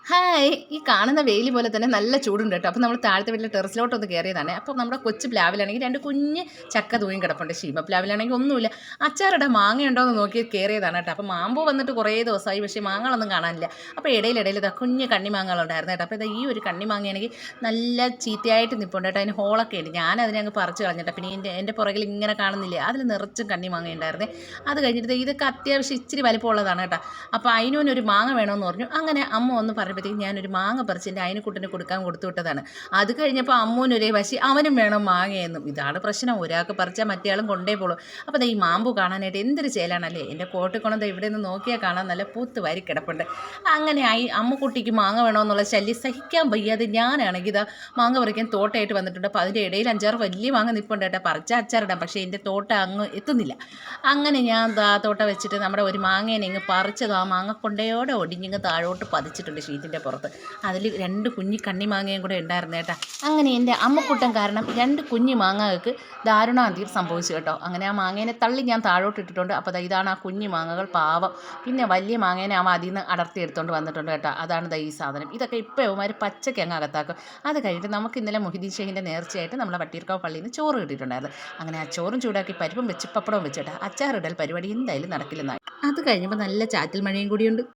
Hi! ഈ കാണുന്ന വെയില് പോലെ തന്നെ നല്ല ചൂടുണ്ട് കേട്ടോ. അപ്പോൾ നമ്മൾ താഴത്തെ വീട്ടിലെ ടെറസിലോട്ടൊന്ന് കയറിയതാണ്. അപ്പോൾ നമ്മുടെ കൊച്ചു പ്ലാവിലാണെങ്കിൽ 2 കുഞ്ഞ് ചക്ക തൂങ്ങി കിടപ്പുണ്ട്. പ്ലാവിലാണെങ്കിൽ ഒന്നുമില്ല. അച്ചാറിടാൻ മാങ്ങയുണ്ടോ എന്ന് നോക്കി കയറിയതാണ് കേട്ടോ. അപ്പോൾ മാമ്പൂ വന്നിട്ട് കുറേ ദിവസമായി. പക്ഷേ മാങ്ങകളൊന്നും കാണാനില്ല. അപ്പോൾ ഇടയിൽ ഇതാ കുഞ്ഞ് കണ്ണിമാങ്ങകളുണ്ടായിരുന്നു കേട്ടോ. അപ്പോൾ ഇതാ ഈ ഒരു കണ്ണിമാങ്ങയാണെങ്കിൽ നല്ല ചീത്തയായിട്ട് നിൽപ്പുണ്ട് കേട്ടോ. അതിന് ഹോളൊക്കെ ഉണ്ട്. ഞാനതിനെ അങ്ങ് പറിച്ച് കളഞ്ഞിട്ട്. പിന്നെ എൻ്റെ പുറകിൽ ഇങ്ങനെ കാണുന്നില്ലേ, അതിൽ നിറച്ചും കണ്ണിമാങ്ങ ഉണ്ടായിരുന്നേ. അത് കഴിഞ്ഞിട്ട് ഇതൊക്കെ അത്യാവശ്യം ഇച്ചിരി വലിപ്പമുള്ളതാണ് കേട്ടോ. അപ്പോൾ അതിനൊരു മാങ്ങ വേണമെന്ന് പറഞ്ഞു. അങ്ങനെ അമ്മ ഒന്ന് പറഞ്ഞപ്പോഴത്തേക്കും ഞാനൊരു മാങ്ങ പറിച്ച് എൻ്റെ അയനക്കുട്ടന് കൊടുത്തു വിട്ടതാണ്. അത് കഴിഞ്ഞപ്പോൾ അമ്മൂനൊരേ വശി അവനും വേണം മാങ്ങയെന്നും. ഇതാണ് പ്രശ്നം, ഒരാൾക്ക് പറിച്ചാൽ മറ്റേയാളും കൊണ്ടേ പോകും. അപ്പോൾ ദേ ഈ മാമ്പു കാണാനായിട്ട് എന്തൊരു ചേലാണല്ലേ. എൻ്റെ കോട്ടിക്കുളം ദേ ഇവിടെ നിന്ന് നോക്കിയാൽ കാണാൻ നല്ല പൂത്ത് വാരി കിടപ്പുണ്ട്. അങ്ങനെ അമ്മക്കുട്ടിക്ക് മാങ്ങ വേണമെന്നുള്ള ശല്യം സഹിക്കാൻ വയ്യാതെ ഞാനാണെങ്കിൽ ഇതാ മാങ്ങ പറിക്കാൻ തോട്ടമായിട്ട് വന്നിട്ടുണ്ട്. അപ്പോൾ അതിൻ്റെ ഇടയിൽ 5-6 വലിയ മാങ്ങ നിൽപ്പുണ്ട് കേട്ടോ. പറിച്ചാൽ അച്ചാറിടാം, പക്ഷേ എൻ്റെ തോട്ട അങ്ങ് എത്തുന്നില്ല. അങ്ങനെ ഞാൻ തോട്ട വെച്ചിട്ട് നമ്മുടെ ഒരു മാങ്ങേനെ ഇങ്ങ് പറിച്ചത് ആ മാങ്ങ കൊണ്ടയോടെ ഒടിഞ്ഞിങ്ങ് താഴോട്ട് പതിച്ചിട്ടുണ്ട് ഷീറ്റിൻ്റെ പുറത്ത്. അതിൽ 2 കുഞ്ഞി കണ്ണിമാങ്ങയും കൂടെ ഉണ്ടായിരുന്നു കേട്ടോ. അങ്ങനെ എൻ്റെ അമ്മക്കുട്ടൻ കാരണം 2 കുഞ്ഞി മാങ്ങകൾക്ക് ദാരുണാന്ത്യം സംഭവിച്ചു കേട്ടോ. അങ്ങനെ ആ മാങ്ങേനെ തള്ളി ഞാൻ താഴോട്ട് ഇട്ടിട്ടുണ്ട്. അപ്പോൾ ഇതാണ് ആ കുഞ്ഞി മാങ്ങകൾ, പാവം. പിന്നെ വലിയ മാങ്ങേനെ അവൻ അതിൽ നിന്ന് അടർത്തി എടുത്തുകൊണ്ട് വന്നിട്ടുണ്ട് കേട്ടോ. അതാണ് ഈ സാധനം. ഇതൊക്കെ ഇപ്പോൾ ഇവന്മാർ പച്ചയ്ക്ക് അങ്ങ് അകത്താക്കും. അത് കഴിഞ്ഞിട്ട് നമുക്ക് ഇന്നലെ മുഹിദ്ദീൻ ഷെയ്ഖിൻ്റെ നേർച്ചയായിട്ട് നമ്മളെ വട്ടിയൂർക്കാവ് പള്ളിയിൽ നിന്ന് ചോറ് കിട്ടിയിട്ടുണ്ടായിരുന്നു. അങ്ങനെ ആ ചോറും ചൂടാക്കി പരിപ്പും വെച്ച് പപ്പടവും വെച്ചിട്ട് അച്ചാറിടൽ പരിപാടി എന്തായാലും നടക്കില്ലെന്നായി. അത് കഴിഞ്ഞപ്പോൾ നല്ല ചാറ്റൽ മഴയും കൂടിയുണ്ട്.